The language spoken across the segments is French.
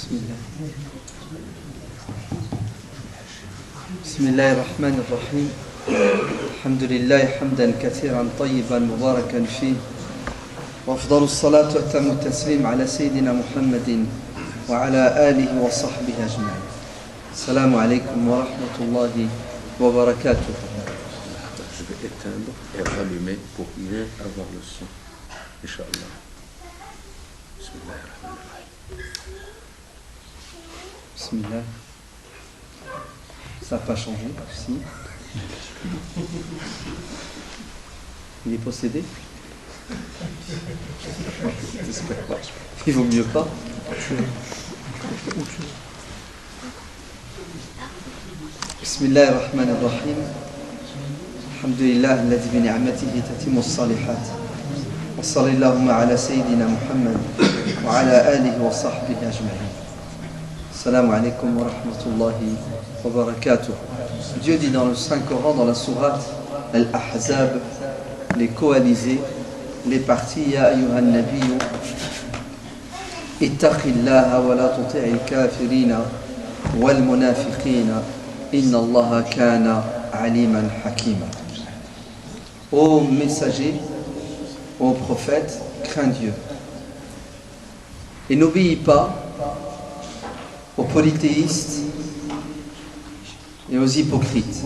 بسم الله بسم الله الرحمن الرحيم الحمد لله حمدا كثيرا طيبا مباركا فيه وأفضل الصلاة وأتم التسليم على سيدنا محمد وعلى آله وصحبه أجمعين. السلام عليكم ورحمة الله وبركاته. Je vais éteindre et rallumer pour bien avoir le son. Inch'Allah. Bismillah. Ça n'a pas changé, si. Il est possédé. Il vaut mieux pas. Bismillah ar-Rahman ar-Rahim. Alhamdulillah, alladhi bi ni'matihi tatimmu as-salihat. Wa sallallahu ala sayyidina Muhammad wa ala alihi wa sahbihi ajma'in. Assalamu alaikum wa rahmatullahi wa barakatuh. Dieu dit dans le Saint-Coran, dans la sourate Al-Ahzab, les coalisés, les partis, Ya ayyuhan nabiyyu, ittaqillaha wa la tuti'il kafirina wal munafiqina, inna Allaha kana aliman hakima. Ô messager, ô prophète, crains Dieu et n'obéis pas aux polythéistes et aux hypocrites,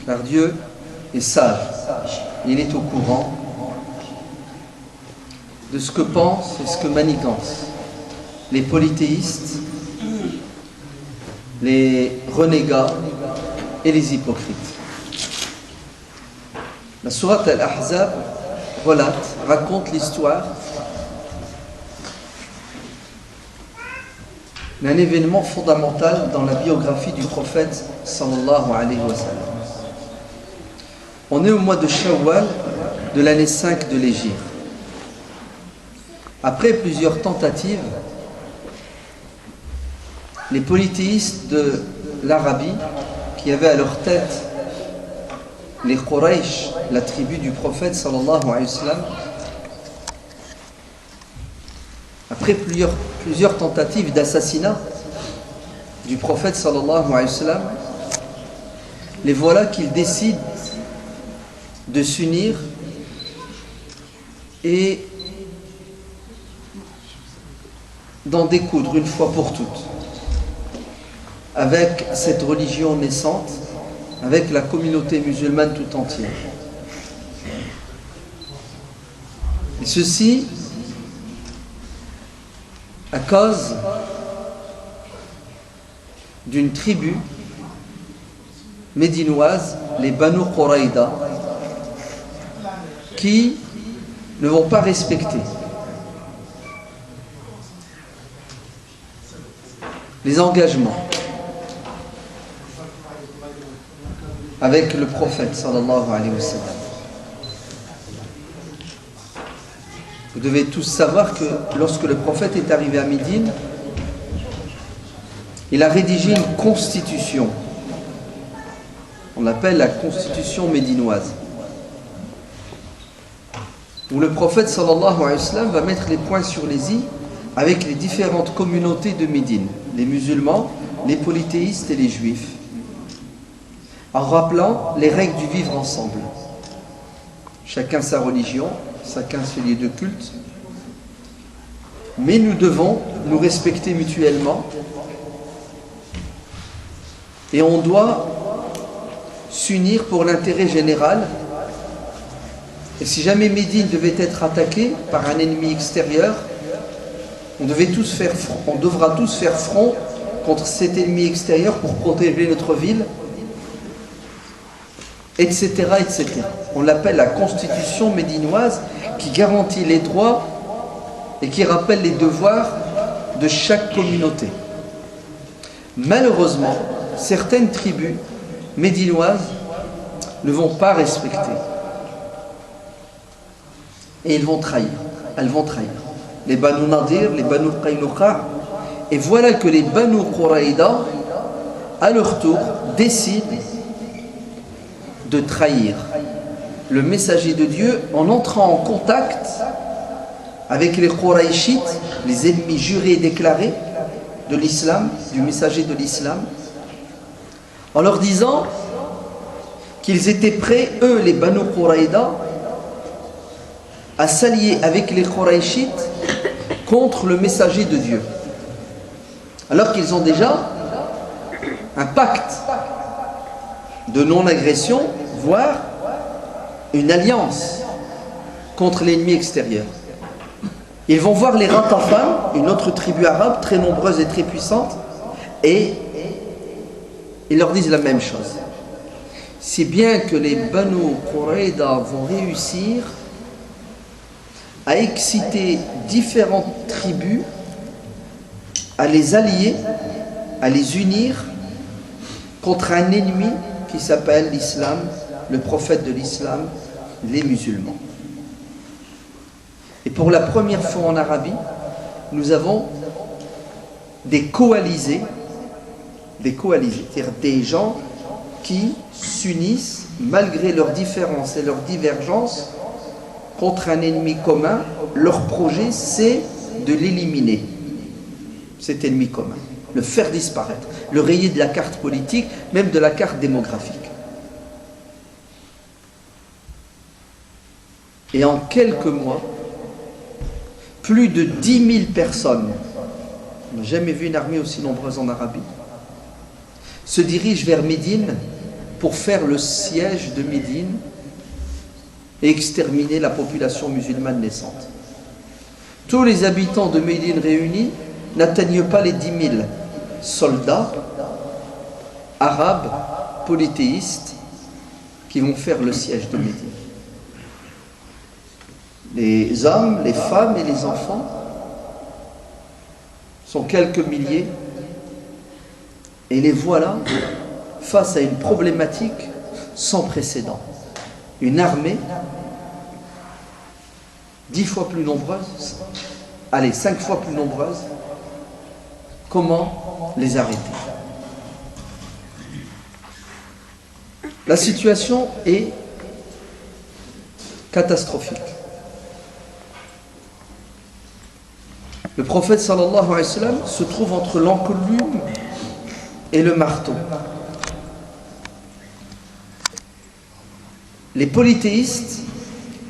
car Dieu est sage, il est au courant de ce que pensent et ce que manigancent les polythéistes, les renégats et les hypocrites. La sourate Al-Ahzab raconte l'histoire d'un événement fondamental dans la biographie du prophète sallallahu alayhi wa sallam. On est au mois de Shawwal de l'année 5 de l'Hégire. Après plusieurs tentatives, les polythéistes de l'Arabie, qui avaient à leur tête les Quraysh, la tribu du prophète sallallahu alayhi wa sallam, après plusieurs tentatives d'assassinat du prophète sallallahu alayhi wa sallam, les voilà qu'ils décident de s'unir et d'en découdre une fois pour toutes avec cette religion naissante, avec la communauté musulmane tout entière. Et ceci à cause d'une tribu médinoise, les Banu Quraïda, qui ne vont pas respecter les engagements avec le prophète sallallahu alayhi wa sallam. Vous devez tous savoir que lorsque le prophète est arrivé à Médine, il a rédigé une constitution. On l'appelle la constitution médinoise, où le prophète sallallahu alayhi wa sallam va mettre les points sur les i avec les différentes communautés de Médine, les musulmans, les polythéistes et les juifs, en rappelant les règles du vivre ensemble. Chacun sa religion, chacun ses lieux de culte, mais nous devons nous respecter mutuellement et on doit s'unir pour l'intérêt général. Et si jamais Médine devait être attaquée par un ennemi extérieur, on devra tous faire front contre cet ennemi extérieur pour protéger notre ville, etc., etc. On l'appelle la constitution médinoise, qui garantit les droits et qui rappelle les devoirs de chaque communauté. Malheureusement, certaines tribus médinoises ne vont pas respecter. Et elles vont trahir. Les Banu Nadir, les Banu Qaynuqa. Et voilà que les Banu Quraïda, à leur tour, décident de trahir le messager de Dieu en entrant en contact avec les Qurayshites, les ennemis jurés et déclarés, de l'islam, du messager de l'islam, en leur disant qu'ils étaient prêts, eux, les Banu Quraïda, à s'allier avec les Quraïchites contre le messager de Dieu. Alors qu'ils ont déjà un pacte de non-agression, voire une alliance contre l'ennemi extérieur. Ils vont voir les Ghatafan, une autre tribu arabe très nombreuse et très puissante, et ils leur disent la même chose. Si bien que les Banu Quraïda vont réussir à exciter différentes tribus, à les allier, à les unir contre un ennemi qui s'appelle l'islam, le prophète de l'islam, les musulmans. Et pour la première fois en Arabie, nous avons des coalisés, c'est-à-dire des gens qui s'unissent malgré leurs différences et leurs divergences contre un ennemi commun. Leur projet, c'est de l'éliminer, cet ennemi commun, le faire disparaître, le rayer de la carte politique, même de la carte démographique. Et en quelques mois, plus de 10 000 personnes, on n'a jamais vu une armée aussi nombreuse en Arabie, se dirigent vers Médine pour faire le siège de Médine et exterminer la population musulmane naissante. Tous les habitants de Médine réunis n'atteignent pas les 10 000 soldats arabes, polythéistes, qui vont faire le siège de Médine. Les hommes, les femmes et les enfants sont quelques milliers, et les voilà face à une problématique sans précédent. Une armée 10 fois plus nombreuse, allez, 5 fois plus nombreuse. Comment les arrêter? La situation est catastrophique. Le prophète sallallahu alayhi wa sallam se trouve entre l'enclume et le marteau. Les polythéistes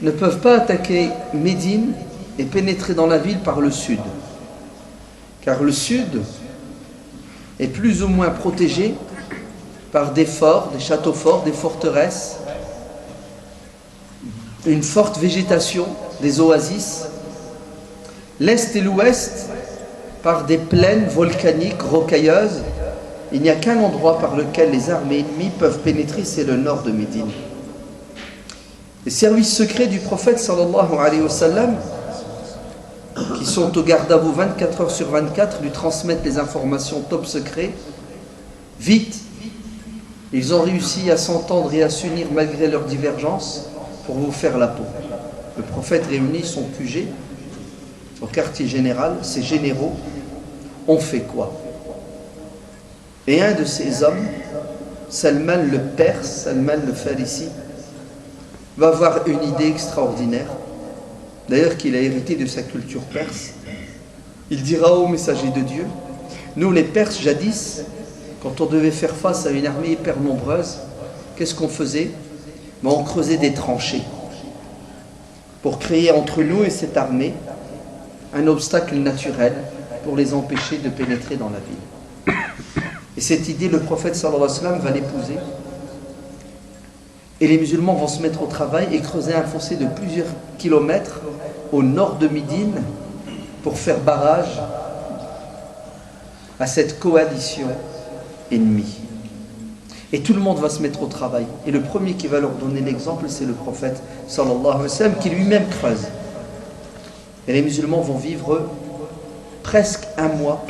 ne peuvent pas attaquer Médine et pénétrer dans la ville par le sud, car le sud est plus ou moins protégé par des forts, des châteaux forts, des forteresses, une forte végétation, des oasis. L'est et l'ouest par des plaines volcaniques rocailleuses. Il n'y a qu'un endroit par lequel les armées ennemies peuvent pénétrer, c'est le nord de Médine. Les services secrets du prophète sallallahu alayhi wa sallam, qui sont au garde à vous 24 heures sur 24, lui transmettent les informations top secrets. Vite, ils ont réussi à s'entendre et à s'unir malgré leurs divergences pour vous faire la peau. Le prophète réunit son QG au quartier général, ses généraux. On fait quoi? Et un de ces hommes, Salman le Perse, Salman le Farisi, va avoir une idée extraordinaire, d'ailleurs qu'il a hérité de sa culture perse. Il dira au messager de Dieu: nous les Perses jadis, quand on devait faire face à une armée hyper nombreuse, qu'est-ce qu'on faisait? On creusait des tranchées pour créer entre nous et cette armée un obstacle naturel pour les empêcher de pénétrer dans la ville. Et cette idée, le prophète sallallahu alayhi wa sallam va l'épouser. Et les musulmans vont se mettre au travail et creuser un fossé de plusieurs kilomètres au nord de Médine pour faire barrage à cette coalition ennemie. Et tout le monde va se mettre au travail. Et le premier qui va leur donner l'exemple, c'est le prophète sallallahu alayhi wa sallam, qui lui-même creuse. Et les musulmans vont vivre presque un mois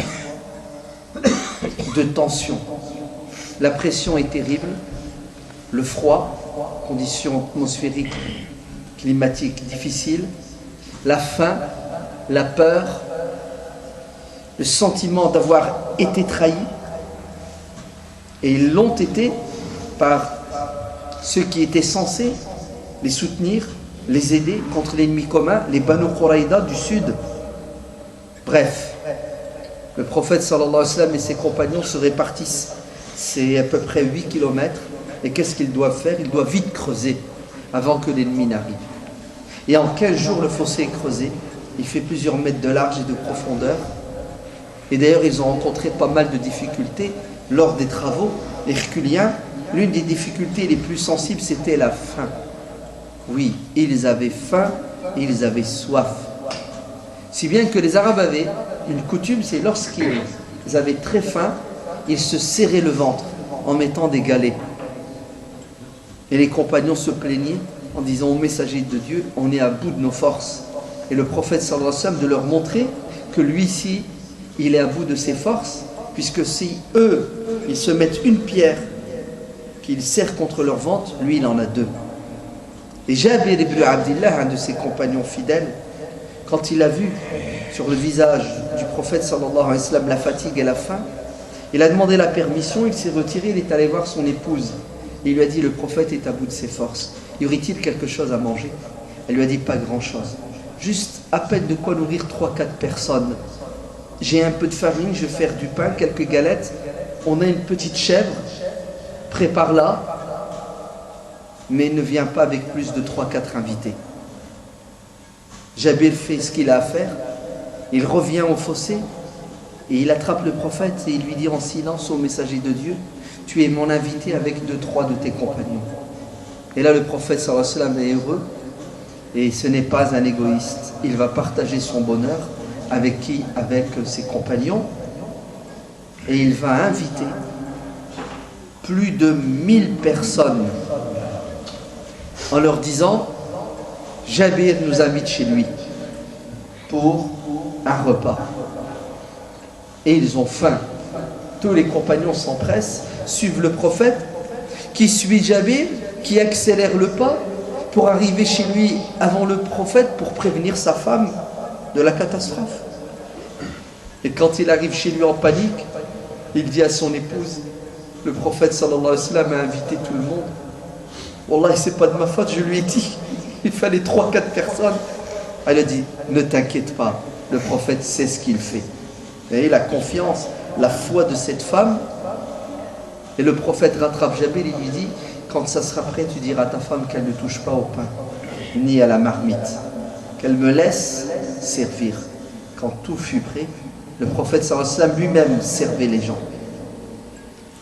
de tension. La pression est terrible, le froid, conditions atmosphériques, climatiques difficiles, la faim, la peur, le sentiment d'avoir été trahi. Et ils l'ont été par ceux qui étaient censés les soutenir, les aider contre l'ennemi commun, les Banu Quraïda du sud. Bref, Le prophète sallallahu alayhi wa sallam et ses compagnons se répartissent. C'est à peu près 8 kilomètres. Et qu'est-ce qu'ils doivent faire? Ils doivent vite creuser avant que l'ennemi n'arrive. Et en 15 jours, le fossé est creusé. Il fait plusieurs mètres de large et de profondeur. Et d'ailleurs, ils ont rencontré pas mal de difficultés lors des travaux herculiens. L'une des difficultés les plus sensibles, c'était la faim. Oui, ils avaient faim et ils avaient soif. Si bien que les Arabes avaient une coutume, c'est lorsqu'ils avaient très faim, ils se serraient le ventre en mettant des galets. Et les compagnons se plaignaient en disant au messager de Dieu, on est à bout de nos forces. Et le prophète sallallahu alayhi wa sallam de leur montrer que lui-ci, il est à bout de ses forces, puisque si eux, ils se mettent une pierre qu'ils serrent contre leur ventre, lui, il en a deux. Et Jabir ibn Abdillah, un de ses compagnons fidèles, quand il a vu sur le visage du prophète sallallahu alayhi wa sallam la fatigue et la faim, il a demandé la permission, il s'est retiré, il est allé voir son épouse. Il lui a dit, le prophète est à bout de ses forces. Y aurait-il quelque chose à manger? Elle lui a dit, pas grand-chose. Juste à peine de quoi nourrir 3-4 personnes. J'ai un peu de farine, je vais faire du pain, quelques galettes. On a une petite chèvre, prépare-la. Mais ne viens pas avec plus de 3-4 invités. Jabir fait ce qu'il a à faire. Il revient au fossé et il attrape le prophète et il lui dit en silence au messager de Dieu, tu es mon invité avec 2-3 de tes compagnons. Et là le prophète sallallahu alayhi wa sallam est heureux et ce n'est pas un égoïste. Il va partager son bonheur avec qui? Avec ses compagnons, et il va inviter plus de 1000 personnes en leur disant, Jabir nous invite chez lui pour un repas. Et ils ont faim. Tous les compagnons s'empressent, suivent le prophète, qui suit Jabir, qui accélère le pas pour arriver chez lui avant le prophète pour prévenir sa femme de la catastrophe. Et quand il arrive chez lui en panique, il dit à son épouse, le prophète sallallahu alayhi wa sallam a invité tout le monde. Wallah, c'est pas de ma faute, je lui ai dit, il fallait 3-4 personnes. Elle a dit, ne t'inquiète pas, le prophète sait ce qu'il fait. Vous voyez la confiance, la foi de cette femme. Et le prophète rattrape Jabir, il lui dit, quand ça sera prêt, tu diras à ta femme qu'elle ne touche pas au pain, ni à la marmite, qu'elle me laisse servir. Quand tout fut prêt, le prophète sallallahu alayhi wa sallam lui-même servait les gens.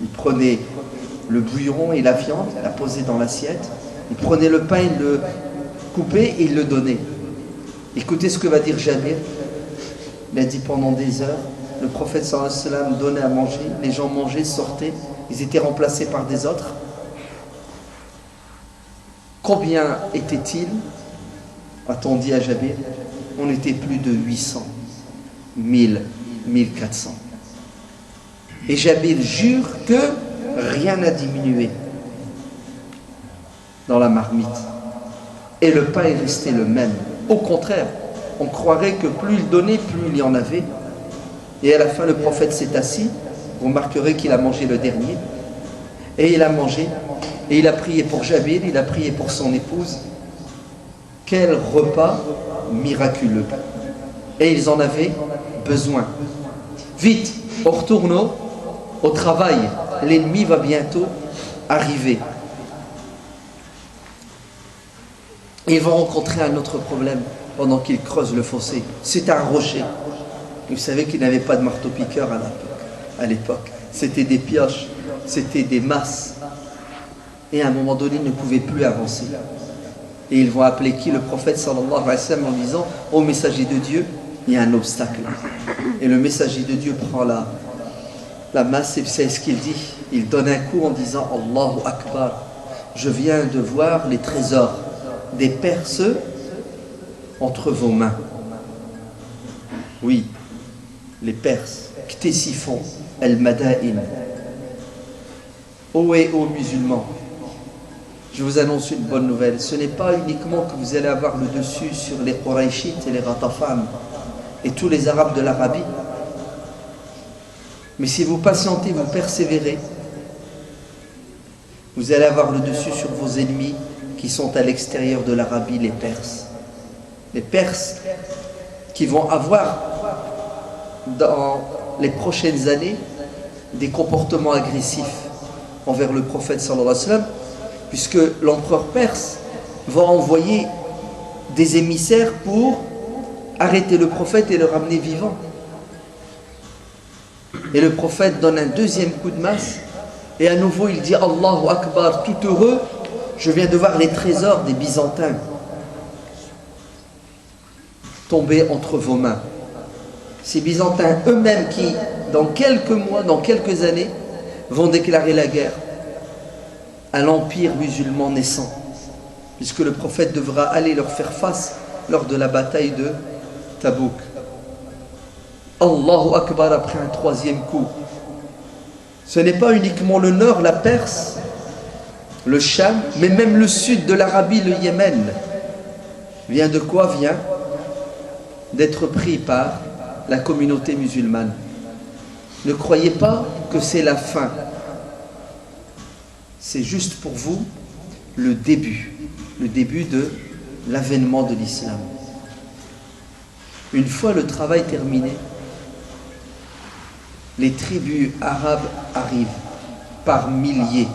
Il prenait le bouillon et la viande, il la posait dans l'assiette, il prenait le pain, il le coupait et il le donnait. Écoutez ce que va dire Jabir. Il a dit pendant des heures, le prophète sallallahu alayhi wa sallam donnait à manger, les gens mangeaient, sortaient, ils étaient remplacés par des autres. Combien était-il? A-t-on dit à Jabir? On était plus de 800, 1000, 1400. Et Jabir jure que rien n'a diminué dans la marmite. Et le pain est resté le même. Au contraire, on croirait que plus il donnait, plus il y en avait. Et à la fin, le prophète s'est assis. Vous remarquerez qu'il a mangé le dernier. Et il a mangé. Et il a prié pour Jabir, il a prié pour son épouse. Quel repas miraculeux. Et ils en avaient besoin. Vite, on retourne au travail. L'ennemi va bientôt arriver. Ils vont rencontrer un autre problème pendant qu'ils creusent le fossé. C'est un rocher. Vous savez qu'ils n'avaient pas de marteau-piqueur à l'époque. C'était des pioches, c'était des masses. Et à un moment donné, ils ne pouvaient plus avancer. Et ils vont appeler qui? Le prophète sallallahu alayhi wa sallam en disant, ô messager de Dieu, il y a un obstacle. Et le messager de Dieu prend la masse et c'est ce qu'il dit. Il donne un coup en disant, Allahu Akbar. Je viens de voir les trésors des Perses entre vos mains. Oui, les Perses. Ctésiphon, El-Madain. Ô et ô musulmans, je vous annonce une bonne nouvelle. Ce n'est pas uniquement que vous allez avoir le dessus sur les Qurayshites et les Ghatafan et tous les Arabes de l'Arabie. Mais si vous patientez, vous persévérez, vous allez avoir le dessus sur vos ennemis qui sont à l'extérieur de l'Arabie, les Perses. Les Perses qui vont avoir les prochaines années des comportements agressifs envers le prophète sallallahu alayhi wa sallam, puisque l'empereur perse va envoyer des émissaires pour arrêter le prophète et le ramener vivant. Et le prophète donne un deuxième coup de masse et à nouveau il dit Allahu Akbar, tout heureux, je viens de voir les trésors des Byzantins tomber entre vos mains. Ces Byzantins eux-mêmes qui, dans quelques mois, dans quelques années, vont déclarer la guerre à l'empire musulman naissant, puisque le prophète devra aller leur faire face lors de la bataille de Tabouk. Allahu Akbar après un troisième coup. Ce n'est pas uniquement le nord, la Perse, le Cham, mais même le sud de l'Arabie, le Yémen. Vient de quoi? Vient d'être pris par la communauté musulmane. Ne croyez pas que c'est la fin. C'est juste pour vous le début de l'avènement de l'islam. Une fois le travail terminé, les tribus arabes arrivent par milliers.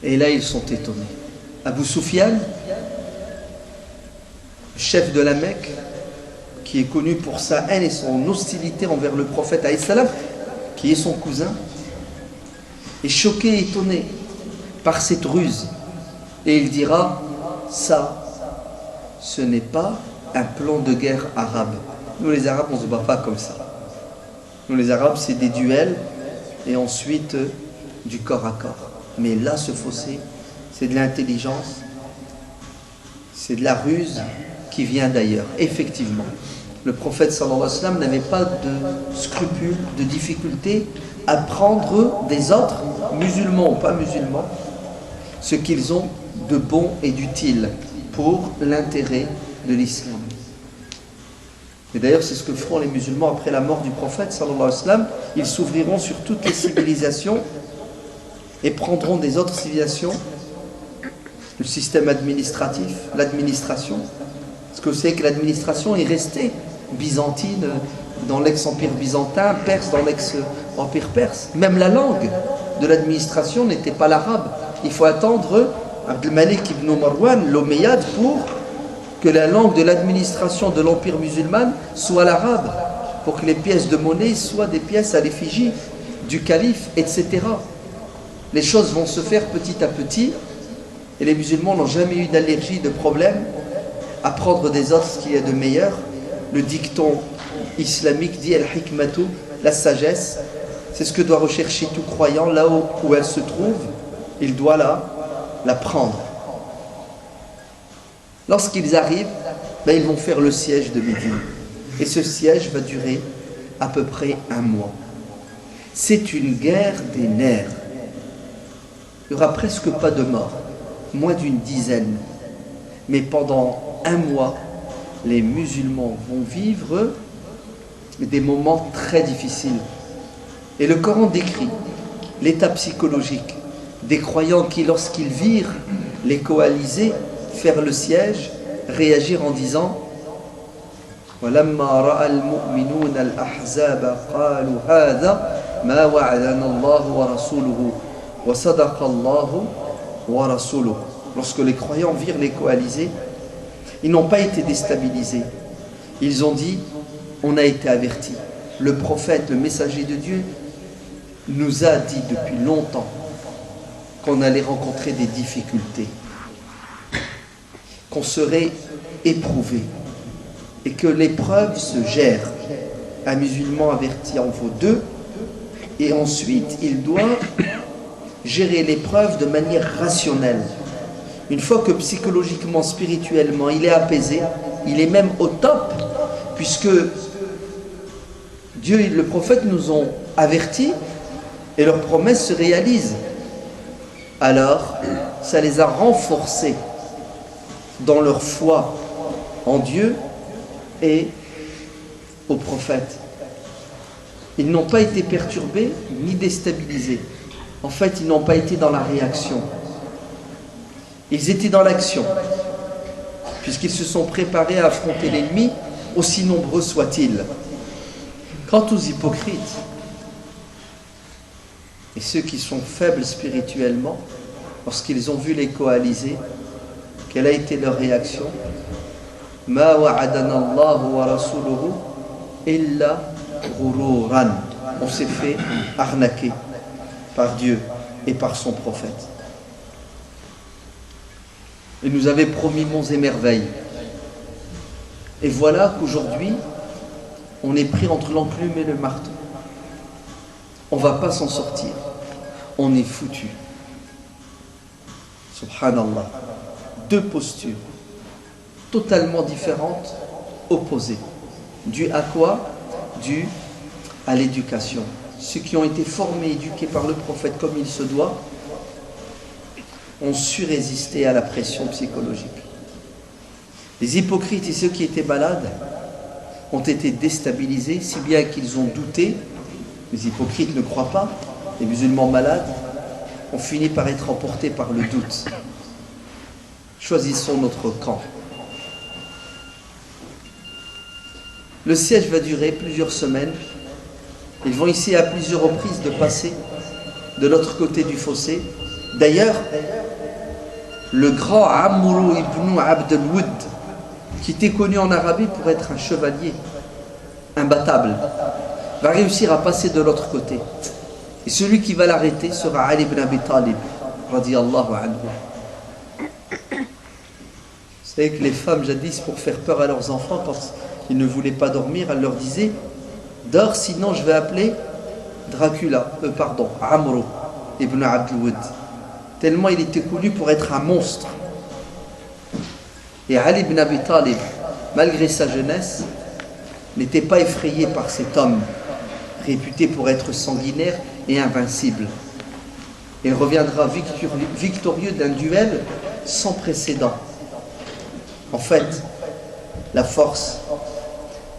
Et là, ils sont étonnés. Abu Sufyan, chef de la Mecque, qui est connu pour sa haine et son hostilité envers le prophète alayhi salam, qui est son cousin, est choqué et étonné par cette ruse. Et il dira, ça, ce n'est pas un plan de guerre arabe. Nous les Arabes, on ne se bat pas comme ça. Nous les Arabes, c'est des duels et ensuite du corps à corps. Mais là, ce fossé, c'est de l'intelligence, c'est de la ruse qui vient d'ailleurs. Effectivement, le prophète sallallahu alayhi wa sallam n'avait pas de scrupules, de difficultés à prendre des autres, musulmans ou pas musulmans, ce qu'ils ont de bon et d'utile pour l'intérêt de l'islam. Et d'ailleurs, c'est ce que feront les musulmans après la mort du prophète sallallahu alayhi wa sallam. Ils s'ouvriront sur toutes les civilisations et prendront des autres civilisations, le système administratif, l'administration. Parce que vous savez que l'administration est restée byzantine dans l'ex-empire byzantin, perse dans l'ex-empire perse. Même la langue de l'administration n'était pas l'arabe. Il faut attendre Abdelmalik ibn Marwan, l'Omeyyade, pour que la langue de l'administration de l'empire musulman soit l'arabe, pour que les pièces de monnaie soient des pièces à l'effigie du calife, etc. Les choses vont se faire petit à petit et les musulmans n'ont jamais eu d'allergie, de problème à prendre des autres ce qu'il y a de meilleur. Le dicton islamique dit al-hikmatu, la sagesse, c'est ce que doit rechercher tout croyant là où elle se trouve, il doit la prendre. Lorsqu'ils arrivent, ils vont faire le siège de Médine. Et ce siège va durer à peu près un mois. C'est une guerre des nerfs. Il n'y aura presque pas de morts, moins d'une dizaine. Mais pendant un mois, les musulmans vont vivre des moments très difficiles. Et le Coran décrit l'état psychologique des croyants qui, lorsqu'ils virent les coalisés faire le siège, réagir en disant وَلَمَّا رَأَى الْمُؤْمِنُونَ الْأَحْزَابَ قَالُوا هَذَا مَا وَعَدَنَا اللَّهُ وَرَسُولُهُ وَصَدَقَ اللَّهُ وَرَسُولُهُ. Lorsque les croyants virent les coalisés, ils n'ont pas été déstabilisés. Ils ont dit, on a été avertis. Le prophète, le messager de Dieu, nous a dit depuis longtemps qu'on allait rencontrer des difficultés, qu'on serait éprouvé et que l'épreuve se gère. Un musulman averti en vaut deux et ensuite il doit gérer l'épreuve de manière rationnelle. Une fois que psychologiquement, spirituellement, il est apaisé, il est même au top, puisque Dieu et le prophète nous ont avertis et leurs promesses se réalisent. Alors, ça les a renforcés dans leur foi en Dieu et au prophète. Ils n'ont pas été perturbés ni déstabilisés. En fait, ils n'ont pas été dans la réaction. Ils étaient dans l'action, puisqu'ils se sont préparés à affronter l'ennemi aussi nombreux soient-ils. Quant aux hypocrites et ceux qui sont faibles spirituellement, lorsqu'ils ont vu les coalisés, quelle a été leur réaction? Ma wa'adana Allahu wa rasuluhu illa ghururan. On s'est fait arnaquer par Dieu et par son prophète. Il nous avait promis monts et merveilles. Et voilà qu'aujourd'hui, on est pris entre l'enclume et le marteau. On ne va pas s'en sortir. On est foutu. Subhanallah. Deux postures totalement différentes, opposées. Dû à quoi? Dû à l'éducation. Ceux qui ont été formés, éduqués par le prophète comme il se doit, ont su résister à la pression psychologique. Les hypocrites et ceux qui étaient malades ont été déstabilisés, si bien qu'ils ont douté. Les hypocrites ne croient pas. Les musulmans malades ont fini par être emportés par le doute. Choisissons notre camp. Le siège va durer plusieurs semaines. Ils vont essayer à plusieurs reprises de passer de l'autre côté du fossé. D'ailleurs, le grand Amr ibn Abd al-Wudd, qui était connu en Arabie pour être un chevalier imbattable, va réussir à passer de l'autre côté. Et celui qui va l'arrêter sera Ali ibn Abi Talib, radiyallahu anhu. Vous savez que les femmes jadis, pour faire peur à leurs enfants, quand ils ne voulaient pas dormir, elles leur disaient « Dors, sinon je vais appeler Amr ibn Abd al-Wudd » tellement il était connu pour être un monstre. Et Ali ibn Abi Talib, malgré sa jeunesse, n'était pas effrayé par cet homme, réputé pour être sanguinaire et invincible. Il reviendra victorieux d'un duel sans précédent. En fait, la force,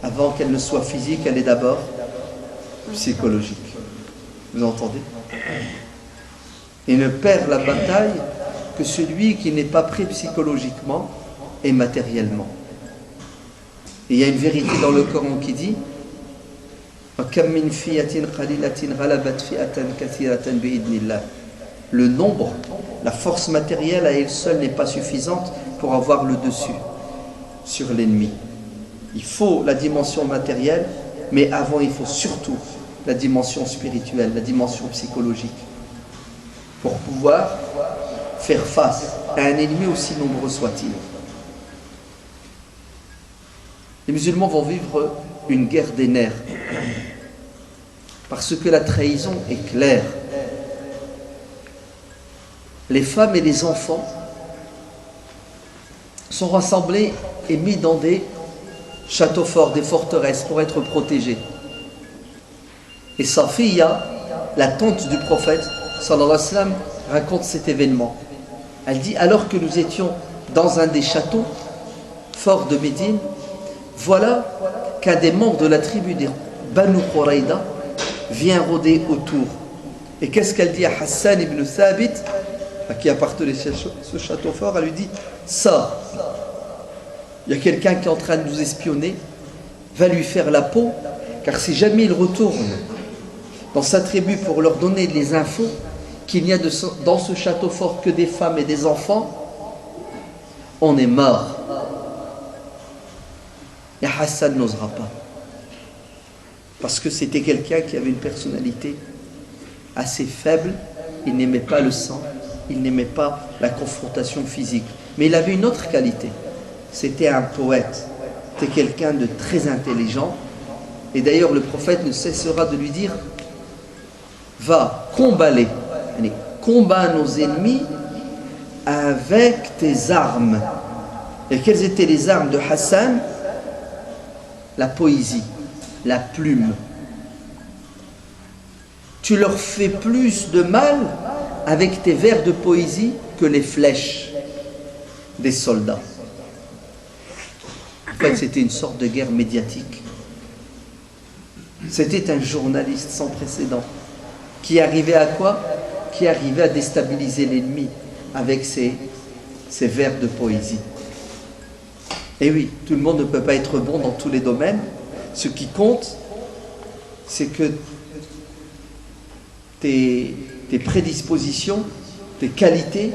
avant qu'elle ne soit physique, elle est d'abord psychologique. Vous entendez? Et ne perd la bataille que celui qui n'est pas prêt psychologiquement et matériellement. Et il y a une vérité dans le Coran qui dit le nombre, la force matérielle à elle seule n'est pas suffisante pour avoir le dessus sur l'ennemi. Il faut la dimension matérielle, mais avant il faut surtout la dimension spirituelle, la dimension psychologique, pour pouvoir faire face à un ennemi aussi nombreux soit-il. Les musulmans vont vivre une guerre des nerfs, parce que la trahison est claire. Les femmes et les enfants sont rassemblés et mis dans des châteaux forts, des forteresses pour être protégés. Et Safiya, la tante du prophète, sallallahu alayhi wa sallam, raconte cet événement. Elle dit, alors que nous étions dans un des châteaux forts de Médine, voilà qu'un des membres de la tribu des Banu Quraïda vient rôder autour. Et qu'est-ce qu'elle dit à Hassan ibn Thabit, à qui appartenait ce château fort? Elle lui dit, ça, il y a quelqu'un qui est en train de nous espionner, va lui faire la peau, car si jamais il retourne dans sa tribu pour leur donner les infos qu'il n'y a dans ce château fort que des femmes et des enfants, on est mort. Et Hassan n'osera pas. Parce que c'était quelqu'un qui avait une personnalité assez faible, il n'aimait pas le sang, il n'aimait pas la confrontation physique. Mais il avait une autre qualité, c'était un poète, c'était quelqu'un de très intelligent. Et d'ailleurs le prophète ne cessera de lui dire, va, combat nos ennemis avec tes armes. Et quelles étaient les armes de Hassan? La poésie, la plume. Tu leur fais plus de mal avec tes vers de poésie que les flèches des soldats. En fait, c'était une sorte de guerre médiatique. C'était un journaliste sans précédent qui arrivait à quoi? Qui arrivait à déstabiliser l'ennemi avec ses vers de poésie. Et oui, tout le monde ne peut pas être bon dans tous les domaines. Ce qui compte, c'est que tes prédispositions, tes qualités,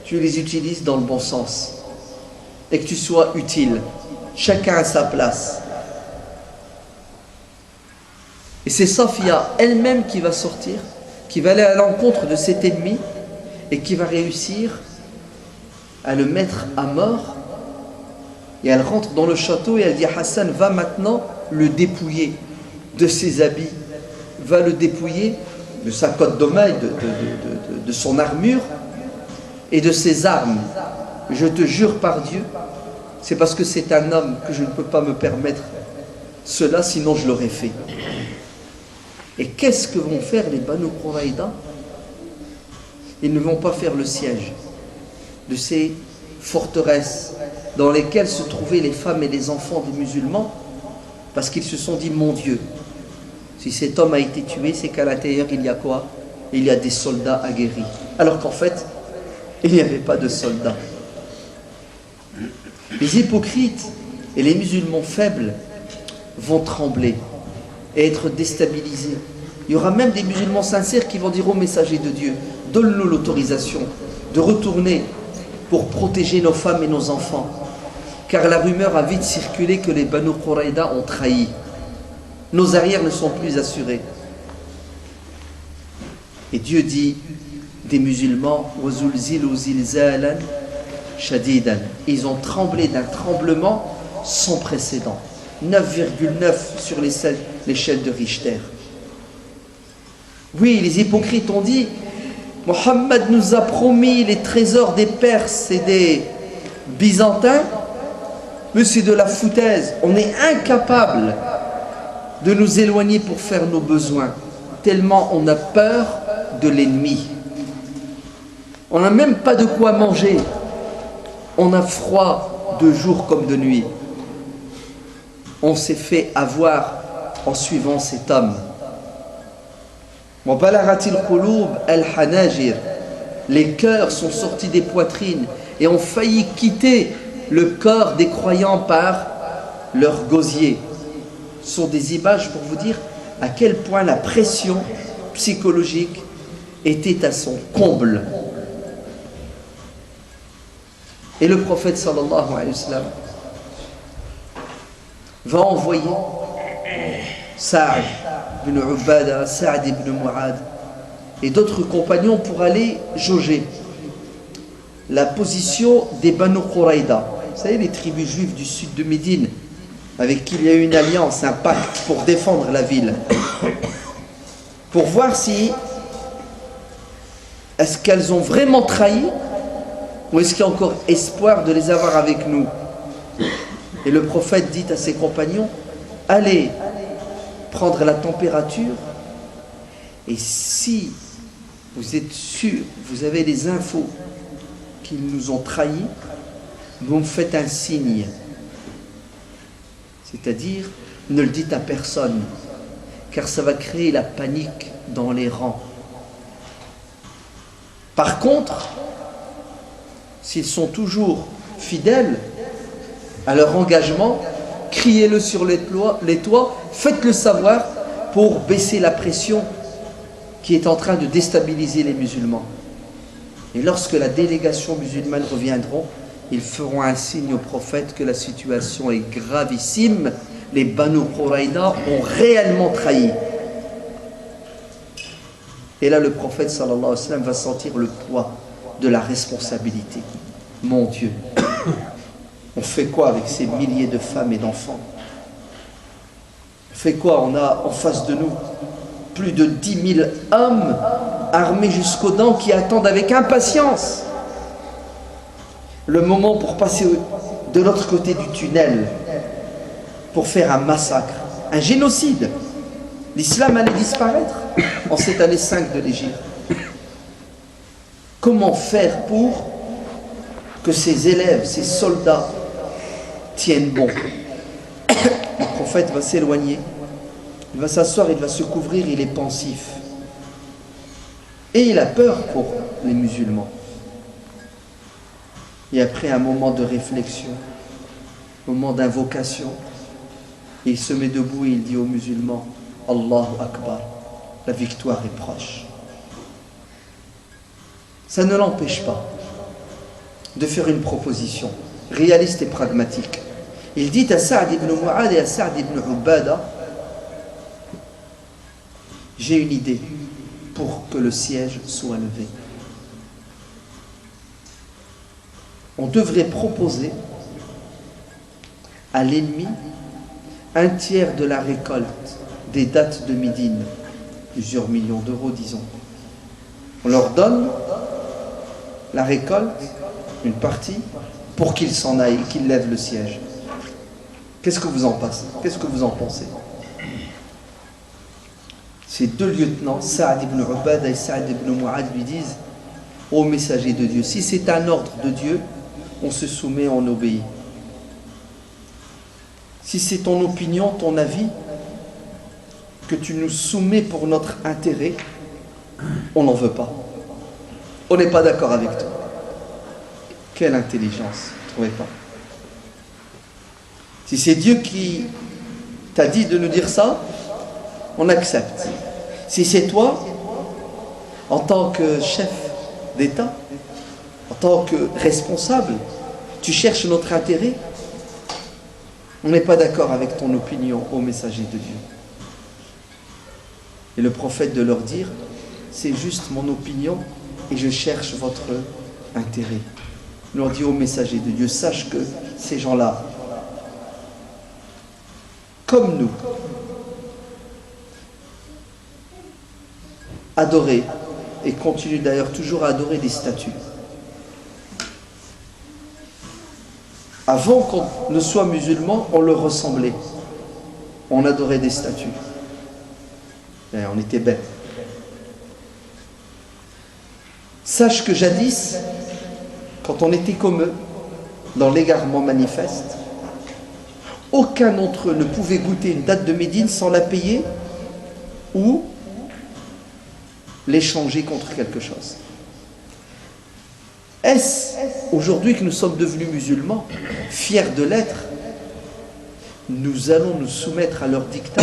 tu les utilises dans le bon sens. Et que tu sois utile. Chacun à sa place. Et c'est Safia elle-même qui va sortir, qui va aller à l'encontre de cet ennemi et qui va réussir à le mettre à mort. Et elle rentre dans le château et elle dit à Hassan, va maintenant le dépouiller de ses habits, va le dépouiller de sa cotte de maille, de son armure et de ses armes. Je te jure par Dieu, c'est parce que c'est un homme que je ne peux pas me permettre cela, sinon je l'aurais fait. Et qu'est-ce que vont faire les Banu Quraïda? Ils ne vont pas faire le siège de ces forteresses dans lesquelles se trouvaient les femmes et les enfants des musulmans, parce qu'ils se sont dit, mon Dieu, si cet homme a été tué, c'est qu'à l'intérieur il y a quoi? Il y a des soldats aguerris. Alors qu'en fait, il n'y avait pas de soldats. Les hypocrites et les musulmans faibles vont trembler et être déstabilisés. Il y aura même des musulmans sincères qui vont dire au messager de Dieu, donne-nous l'autorisation de retourner pour protéger nos femmes et nos enfants. Car la rumeur a vite circulé que les Banu Quraïda ont trahi. Nos arrières ne sont plus assurés. Et Dieu dit des musulmans, ils ont tremblé d'un tremblement sans précédent. 9,9 sur l'échelle de Richter. Oui, les hypocrites ont dit, Mohammed nous a promis les trésors des Perses et des Byzantins, mais c'est de la foutaise. On est incapable de nous éloigner pour faire nos besoins, tellement on a peur de l'ennemi. On n'a même pas de quoi manger. On a froid de jour comme de nuit. On s'est fait avoir en suivant cet homme. Les cœurs sont sortis des poitrines et ont failli quitter le corps des croyants par leur gosier. Ce sont des images pour vous dire à quel point la pression psychologique était à son comble. Et le prophète sallallahu alayhi wa sallam va envoyer Sa'd ibn Ubada, Sa'd ibn Mu'ad et d'autres compagnons pour aller jauger la position des Banu Quraïda. Vous savez, les tribus juives du sud de Médine, avec qui il y a eu une alliance, un pacte pour défendre la ville. Pour voir si est-ce qu'elles ont vraiment trahi ou est-ce qu'il y a encore espoir de les avoir avec nous. Et le prophète dit à ses compagnons, allez prendre la température et si vous êtes sûr, vous avez des infos qu'ils nous ont trahis, vous me faites un signe. C'est-à-dire, ne le dites à personne, car ça va créer la panique dans les rangs. Par contre, s'ils sont toujours fidèles à leur engagement, criez-le sur les toits, faites-le savoir pour baisser la pression qui est en train de déstabiliser les musulmans. Et lorsque la délégation musulmane reviendront, ils feront un signe au prophète que la situation est gravissime. Les Banu Quraïda ont réellement trahi. Et là, le prophète sallallahu alayhi wa sallam va sentir le poids de la responsabilité. Mon Dieu, on fait quoi avec ces milliers de femmes et d'enfants? On fait quoi? On a en face de nous plus de 10 000 hommes armés jusqu'aux dents qui attendent avec impatience le moment pour passer de l'autre côté du tunnel pour faire un massacre, un génocide. L'islam allait disparaître en cette année 5 de l'Égypte. Comment faire pour que ces élèves, ces soldats tiennent bon? Le prophète va s'éloigner, il va s'asseoir, il va se couvrir, il est pensif. Et il a peur pour les musulmans. Et après un moment de réflexion, moment d'invocation, et il se met debout et il dit aux musulmans, Allahu Akbar, la victoire est proche. Ça ne l'empêche pas de faire une proposition réaliste et pragmatique. Il dit à Sa'd ibn Mu'adh et à Sa'd ibn Ubada, j'ai une idée pour que le siège soit levé. On devrait proposer à l'ennemi un tiers de la récolte des dattes de Médine, plusieurs millions d'euros disons. On leur donne la récolte, une partie, pour qu'ils s'en aillent, qu'ils lèvent le siège. Qu'est-ce que vous en pensez? Ces deux lieutenants, Sa'd ibn Ubada et Sa'd ibn Mu'adh, lui disent, ô messager de Dieu, si c'est un ordre de Dieu, on se soumet, on obéit. Si c'est ton opinion, ton avis, que tu nous soumets pour notre intérêt, on n'en veut pas. On n'est pas d'accord avec toi. Quelle intelligence, vous ne trouvez pas? Si c'est Dieu qui t'a dit de nous dire ça, on accepte. Si c'est toi, en tant que chef d'État, en tant que responsable, tu cherches notre intérêt, on n'est pas d'accord avec ton opinion, ô messager de Dieu. Et le prophète de leur dire, c'est juste mon opinion et je cherche votre intérêt. Il leur dit, ô messager de Dieu, sache que ces gens-là, comme nous, adoraient et continuent d'ailleurs toujours à adorer des statues. Avant qu'on ne soit musulman, on leur ressemblait. On adorait des statues. Et on était bêtes. Sache que jadis, quand on était comme eux, dans l'égarement manifeste, aucun d'entre eux ne pouvait goûter une date de Médine sans la payer ou l'échanger contre quelque chose. Est-ce aujourd'hui que nous sommes devenus musulmans, fiers de l'être, nous allons nous soumettre à leur diktat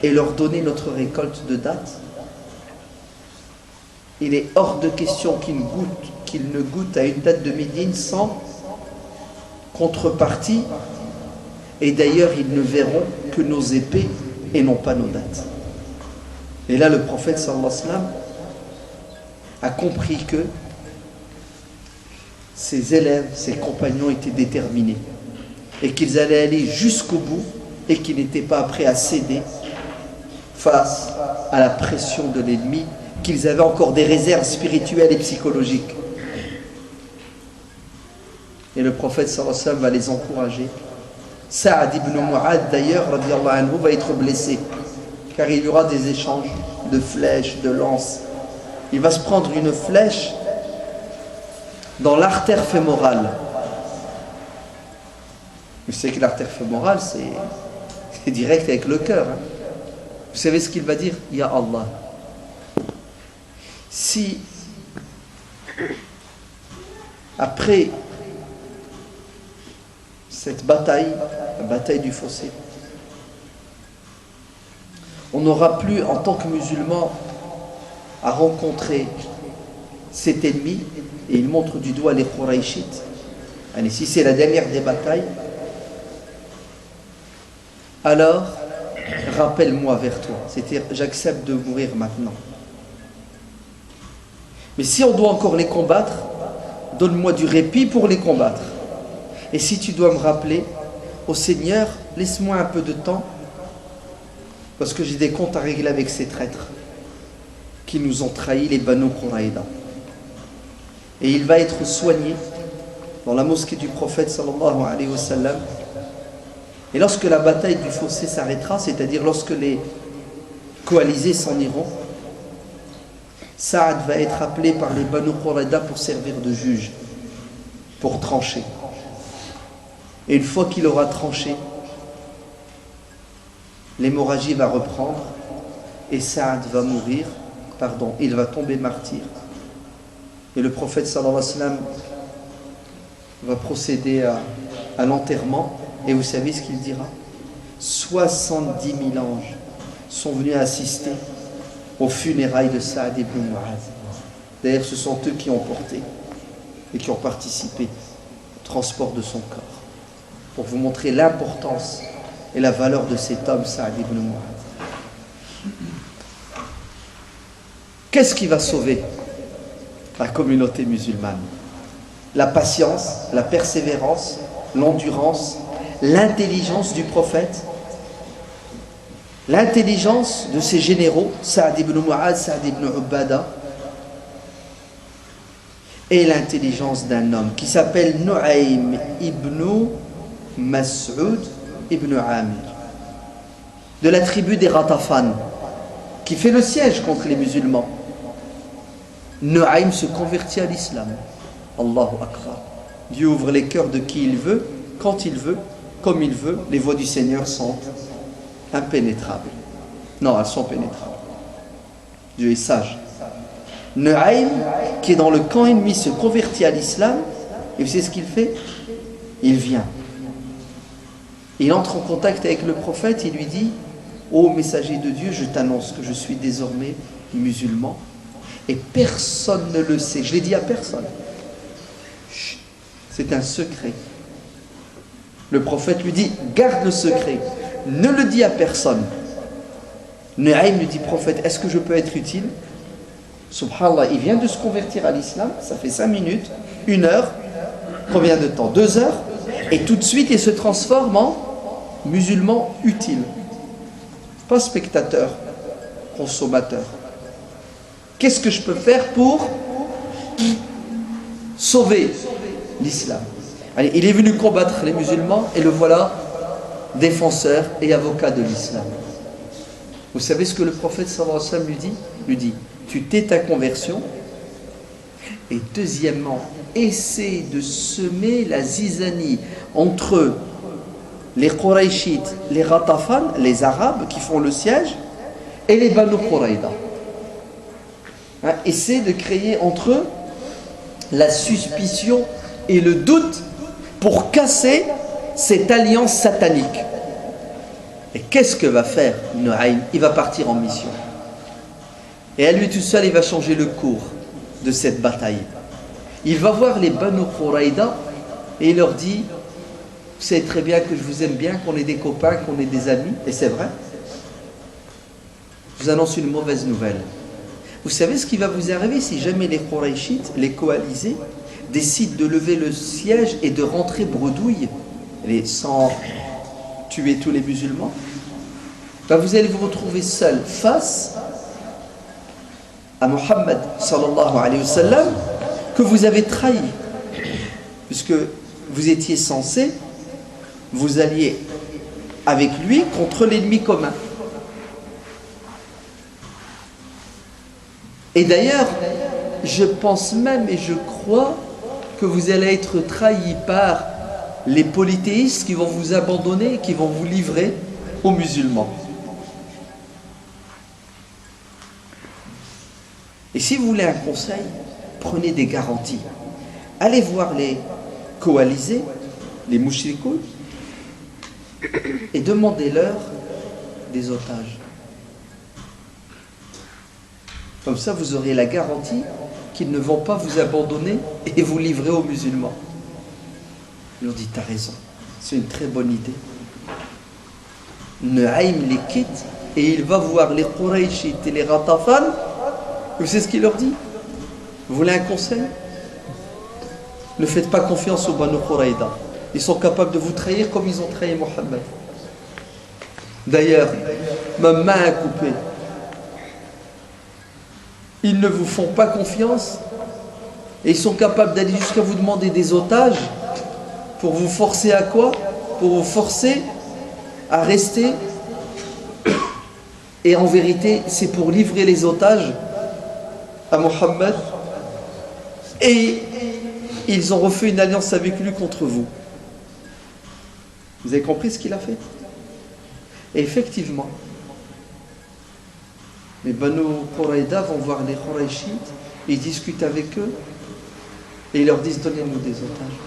et leur donner notre récolte de dates? Il est hors de question qu'ils ne goûtent à une date de Médine sans contrepartie, et d'ailleurs ils ne verront que nos épées et non pas nos dates. Et là le prophète sallallahu alayhi wa sallam a compris que ses élèves, ses compagnons étaient déterminés et qu'ils allaient aller jusqu'au bout et qu'ils n'étaient pas prêts à céder face à la pression de l'ennemi, qu'ils avaient encore des réserves spirituelles et psychologiques. Et le prophète sallallahu alayhi wa sallam va les encourager. Sa'd ibn Mu'adh d'ailleurs radiyallahu anhu va être blessé car il y aura des échanges de flèches, de lances. Il va se prendre une flèche dans l'artère fémorale. Vous savez que l'artère fémorale, c'est direct avec le cœur. Hein. Vous savez ce qu'il va dire? Ya Allah. Si, après cette bataille, la bataille du fossé, on n'aura plus, en tant que musulmans, à rencontrer cet ennemi, et il montre du doigt les Qurayshites. Allez, si c'est la dernière des batailles, alors rappelle-moi vers toi, c'est-à-dire j'accepte de mourir maintenant. Mais si on doit encore les combattre, donne-moi du répit pour les combattre. Et si tu dois me rappeler, ô Seigneur, laisse-moi un peu de temps, parce que j'ai des comptes à régler avec ces traîtres qui nous ont trahis, les Banu Quraïda. Et il va être soigné dans la mosquée du prophète sallallahu alayhi wa sallam. Et lorsque la bataille du fossé s'arrêtera, c'est-à-dire lorsque les coalisés s'en iront, Sa'd va être appelé par les Banu Quraïda pour servir de juge, pour trancher. Et une fois qu'il aura tranché, l'hémorragie va reprendre et Sa'd va mourir, il va tomber martyr. Et le prophète sallallahu alayhi wa sallam va procéder à l'enterrement Et vous savez ce qu'il dira? 70 000 anges sont venus assister aux funérailles de Saad ibn Mu'adh. D'ailleurs, ce sont eux qui ont porté et qui ont participé au transport de son corps. Pour vous montrer l'importance et la valeur de cet homme, Saad ibn Mu'adh. Qu'est-ce qui va sauver la communauté musulmane? La patience, la persévérance, l'endurance, l'intelligence du prophète, l'intelligence de ses généraux, Saad ibn Mu'adh, Saad ibn Ubada, et l'intelligence d'un homme qui s'appelle Nu'aym ibn Mas'ud ibn Amir, de la tribu des Ghatafan, qui fait le siège contre les musulmans. Nu'aym se convertit à l'islam. Allahu Akbar. Dieu ouvre les cœurs de qui il veut, quand il veut, comme il veut. Les voies du Seigneur sont impénétrables. Non, elles sont pénétrables. Dieu est sage. Nu'aym, qui est dans le camp ennemi, se convertit à l'islam. Et vous savez ce qu'il fait? Il vient. Il entre en contact avec le prophète. Il lui dit: ô messager de Dieu, je t'annonce que je suis désormais musulman. Et personne ne le sait. Je l'ai dit à personne. Chut, c'est un secret. Le prophète lui dit: garde le secret. Ne le dis à personne. Nu'aym lui dit: prophète, est-ce que je peux être utile? Subhanallah, il vient de se convertir à l'islam. Ça fait 5 minutes, 1 heure. Combien de temps? 2 heures. Et tout de suite, il se transforme en musulman utile. Pas spectateur, consommateur. Qu'est-ce que je peux faire pour sauver l'islam? Allez, il est venu combattre les musulmans et le voilà défenseur et avocat de l'islam. Vous savez ce que le prophète sallallahu alayhi wa sallam lui dit? Lui dit: tu tais ta conversion, et deuxièmement, essaie de semer la zizanie entre les Qurayshites, les Ghatafan, les Arabes qui font le siège, et les Banu Quraïda. Hein, essaie de créer entre eux la suspicion et le doute pour casser cette alliance satanique. Et qu'est-ce que va faire Nu'aym? Il va partir en mission. Et à lui tout seul, il va changer le cours de cette bataille. Il va voir les Banu Quraïda et il leur dit: vous savez très bien que je vous aime bien, qu'on est des copains, qu'on est des amis. Et c'est vrai. Je vous annonce une mauvaise nouvelle. Vous savez ce qui va vous arriver si jamais les Qurayshites, les coalisés, décident de lever le siège et de rentrer bredouille, sans tuer tous les musulmans? Ben vous allez vous retrouver seul face à Muhammad sallallahu alayhi wa sallam, que vous avez trahi, puisque vous étiez censé vous allier avec lui contre l'ennemi commun. Et d'ailleurs, je pense même et je crois que vous allez être trahis par les polythéistes qui vont vous abandonner, qui vont vous livrer aux musulmans. Et si vous voulez un conseil, prenez des garanties. Allez voir les coalisés, les mouchrikoun, et demandez-leur des otages. Comme ça, vous aurez la garantie qu'ils ne vont pas vous abandonner et vous livrer aux musulmans. Ils leur dit: t'as raison, c'est une très bonne idée. Nu'aym les quitte et il va voir les Qurayshites et les Ghatafan. Vous savez ce qu'il leur dit? Vous voulez un conseil? Ne faites pas confiance aux Banu Quraïda. Ils sont capables de vous trahir comme ils ont trahi Mohammed. D'ailleurs, ma main a coupé. Ils ne vous font pas confiance et ils sont capables d'aller jusqu'à vous demander des otages pour vous forcer à quoi? Pour vous forcer à rester. Et en vérité, c'est pour livrer les otages à Mohammed, et ils ont refait une alliance avec lui contre vous. Vous avez compris ce qu'il a fait? Et effectivement, les Banu Quraïda vont voir les Qurayshites, ils discutent avec eux et ils leur disent: donnez-nous des otages.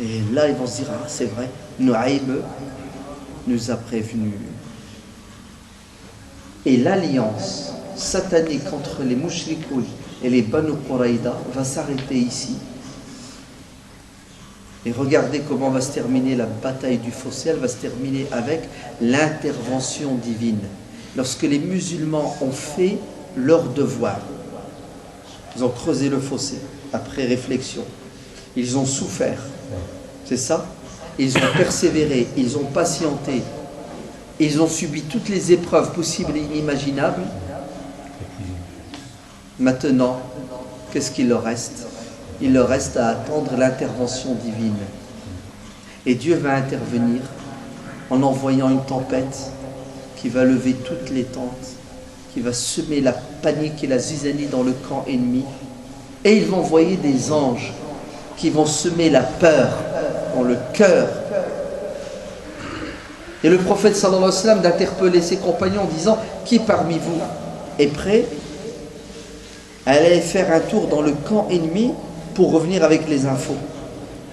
Et là, ils vont se dire, ah, c'est vrai, Nu'aym nous a prévenus. Et l'alliance satanique entre les Mushrikoun et les Banu Quraïda va s'arrêter ici. Et regardez comment va se terminer la bataille du fossé. Elle va se terminer avec l'intervention divine. Lorsque les musulmans ont fait leur devoir, ils ont creusé le fossé après réflexion. Ils ont souffert. C'est ça? Ils ont persévéré, ils ont patienté. Ils ont subi toutes les épreuves possibles et inimaginables. Maintenant, qu'est-ce qu'il leur reste? Il leur reste à attendre l'intervention divine. Et Dieu va intervenir en envoyant une tempête qui va lever toutes les tentes, qui va semer la panique et la zizanie dans le camp ennemi. Et il va envoyer des anges qui vont semer la peur dans le cœur. Et le prophète sallallahu alayhi wa sallam d'interpeller ses compagnons en disant: qui parmi vous est prêt à aller faire un tour dans le camp ennemi pour revenir avec les infos?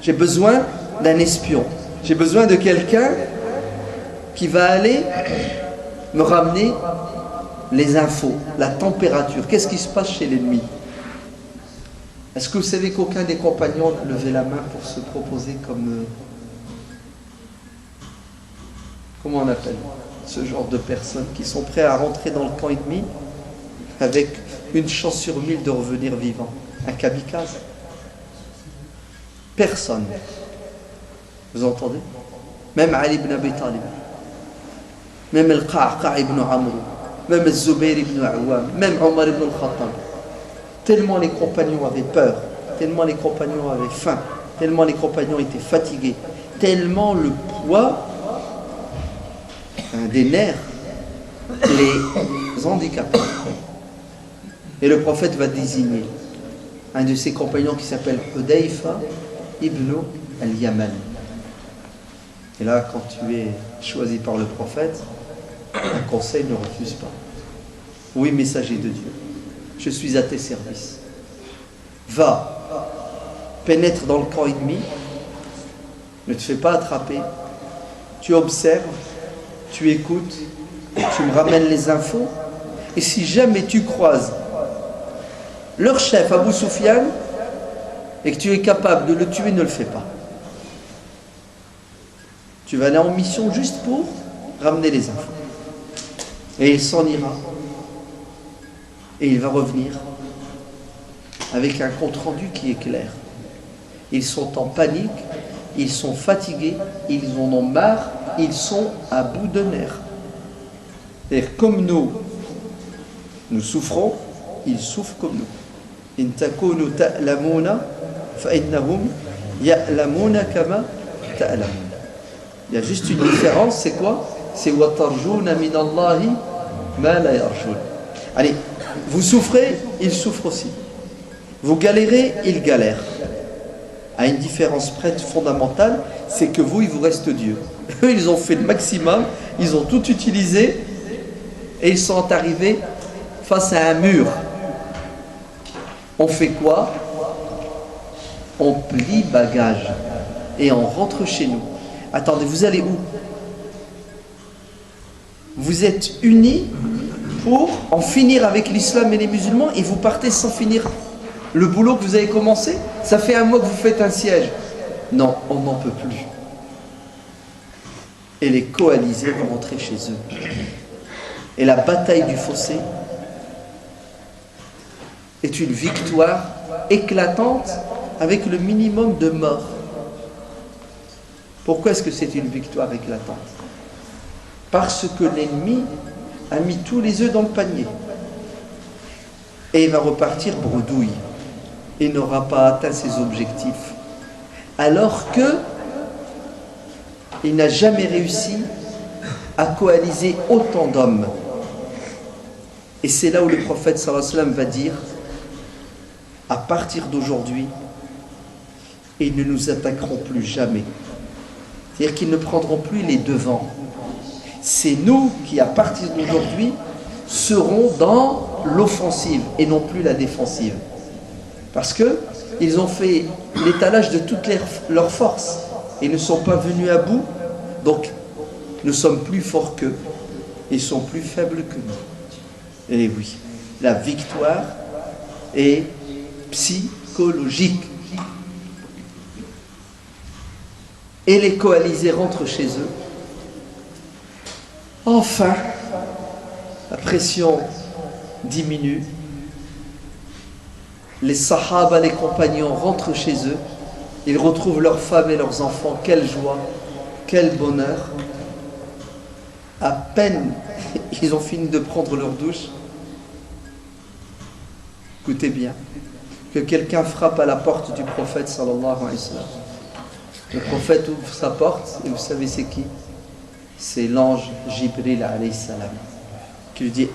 J'ai besoin d'un espion. J'ai besoin de quelqu'un qui va aller me ramener les infos, la température. Qu'est-ce qui se passe chez l'ennemi? Est-ce que vous savez qu'aucun des compagnons n'a levé la main pour se proposer comme... comment on appelle ce genre de personnes qui sont prêts à rentrer dans le camp ennemi avec une chance sur 1000 de revenir vivant? Un kamikaze? Personne. Vous entendez? Même Ali ibn Abi Talib, même Al-Qa'qa' ibn Amr, même Al-Zubayr ibn Awam, même Omar ibn al-Khattab. Tellement les compagnons avaient peur, tellement les compagnons avaient faim, tellement les compagnons étaient fatigués, tellement le poids des nerfs les handicapés. Et le prophète va désigner un de ses compagnons qui s'appelle Hudayfa ibn al-Yaman. Et là, quand tu es choisi par le prophète, un conseil ne refuse pas. Oui, messager de Dieu, je suis à tes services. Va, pénètre dans le camp ennemi, ne te fais pas attraper, tu observes, tu écoutes, tu me ramènes les infos, et si jamais tu croises leur chef Abu Sufyan et que tu es capable de le tuer, ne le fais pas. Tu vas aller en mission juste pour ramener les infos. Et il s'en ira. Et il va revenir avec un compte-rendu qui est clair. Ils sont en panique, ils sont fatigués, ils en ont marre, ils sont à bout de nerfs. C'est-à-dire, comme nous souffrons, ils souffrent comme nous. In takunu ta'lamuna fa innahum ya'lamuna kama ta'lamun. Il y a juste une différence, c'est quoi? C'est wa tarjuna min Allahi ma la yarjun. Allez, vous souffrez, ils souffrent aussi. Vous galérez, ils galèrent. À une différence près fondamentale, c'est que vous, il vous reste Dieu. Eux, ils ont fait le maximum, ils ont tout utilisé et ils sont arrivés face à un mur. On fait quoi? On plie bagage et on rentre chez nous. Attendez, vous allez où? Vous êtes unis pour en finir avec l'islam et les musulmans et vous partez sans finir le boulot que vous avez commencé? Ça fait un mois que vous faites un siège. Non, on n'en peut plus. Et les coalisés vont rentrer chez eux. Et la bataille du fossé est une victoire éclatante avec le minimum de morts. Pourquoi est-ce que c'est une victoire éclatante? Parce que l'ennemi a mis tous les œufs dans le panier. Et il va repartir bredouille. Et n'aura pas atteint ses objectifs. Alors que il n'a jamais réussi à coaliser autant d'hommes. Et c'est là où le prophète sallallahu alayhi wa sallam va dire: à partir d'aujourd'hui, ils ne nous attaqueront plus jamais. C'est-à-dire qu'ils ne prendront plus les devants. C'est nous qui, à partir d'aujourd'hui, serons dans l'offensive et non plus la défensive. Parce que ils ont fait l'étalage de toutes leurs forces et ne sont pas venus à bout. Donc, nous sommes plus forts qu'eux. Ils sont plus faibles que nous. Et oui, la victoire est psychologique. Et les coalisés rentrent chez eux. Enfin, la pression diminue. Les sahaba, les compagnons rentrent chez eux. Ils retrouvent leurs femmes et leurs enfants. Quelle joie, quel bonheur. À peine ils ont fini de prendre leur douche, écoutez bien, que quelqu'un frappe à la porte du prophète sallallahu alayhi wa sallam. Le prophète ouvre sa porte et vous savez c'est qui? C'est l'ange Jibril alayhi salam qui lui dit